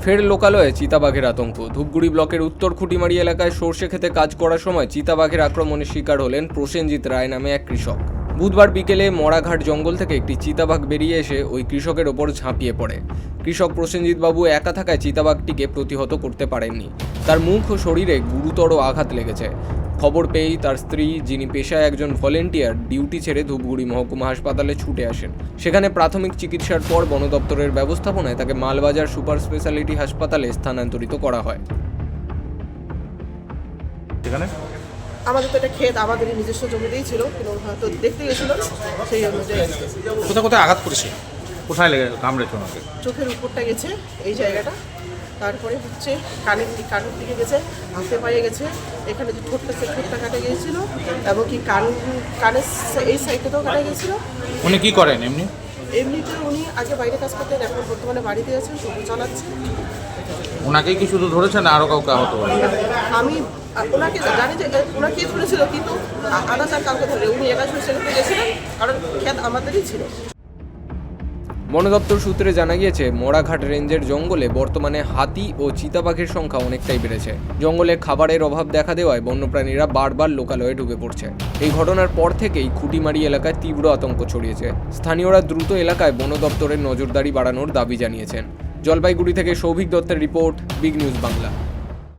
ফের লোকালয়ে চিতাবাঘের আতঙ্ক। ধূপগুড়ি ব্লকের উত্তর খুঁটিমারি এলাকায় সর্ষে খেতে কাজ করার সময় চিতাবাঘের আক্রমণের শিকার হলেন প্রসেনজিৎ রায় নামে এক কৃষক। বুধবার বিকেলে মরাঘাট জঙ্গল থেকে একটি চিতাবাঘ বেরিয়ে এসে ওই কৃষকের ওপর ঝাঁপিয়ে পড়ে। কৃষক প্রসেনজিৎ বাবু একা থাকায় চিতাবাঘটিকে প্রতিহত করতে পারেননি। তার মুখ ও শরীরে গুরুতর আঘাত লেগেছে। খবর পেয়েই তার স্ত্রী, যিনি পেশায় একজন ভলেন্টিয়ার, ডিউটি ছেড়ে ধূপগুড়ি মহকুমা হাসপাতালে ছুটে আসেন। সেখানে প্রাথমিক চিকিৎসার পর বন দপ্তরের ব্যবস্থাপনায় তাকে মালবাজার সুপার স্পেশালিটি হাসপাতালে স্থানান্তরিত করা হয়। আমাদের তো এটা ক্ষেত আমাদেরই নিজস্ব জমিতেই ছিল, কিন্তু হয়তো দেখতে গেছিল সেই অনুযায়ী। কোথায় কোথায় আঘাত করেছে? কোথায় লেগে কামড়েছে ওনাকে? চোখের উপরটা গেছে এই জায়গাটা, তারপরে হচ্ছে কানের দিকে গেছে, হাতে পায়ে গেছে, এখানে যে ঠোঁটটা কাটা গিয়েছিল, এবং কি কানের এই সাইডটাতেও কাটা গিয়েছিল। উনি কি করেন এমনিতে উনি আগে বাইরে কাজ করতেন, এখন বর্তমানে বাড়িতে আছেন, টোটো চালাচ্ছেন। ওনাকেই কি শুধু ধরেছেন না আরও কাউকে আহত করে? আমি ওনাকে জানি যে ওনাকে ধরেছিল, কিন্তু আদার্স আর কাউকে ধরে উনি একা সেখানে গেছিলেন, কারণ ক্ষেত আমাদেরই ছিল। বন দপ্তর সূত্রে জানা গিয়েছে, মরাঘাট রেঞ্জের জঙ্গলে বর্তমানে হাতি ও চিতাবাঘের সংখ্যা অনেকটাই বেড়েছে। জঙ্গলে খাবারের অভাব দেখা দেওয়ায় বন্যপ্রাণীরা বারবার লোকালয়ে ঢুকে পড়ছে। এই ঘটনার পর থেকেই খুঁটিমারি এলাকায় তীব্র আতঙ্ক ছড়িয়েছে। স্থানীয়রা দ্রুত এলাকায় বন দপ্তরের নজরদারি বাড়ানোর দাবি জানিয়েছেন। জলপাইগুড়ি থেকে সৌভিক দত্তের রিপোর্ট, বিগ নিউজ বাংলা।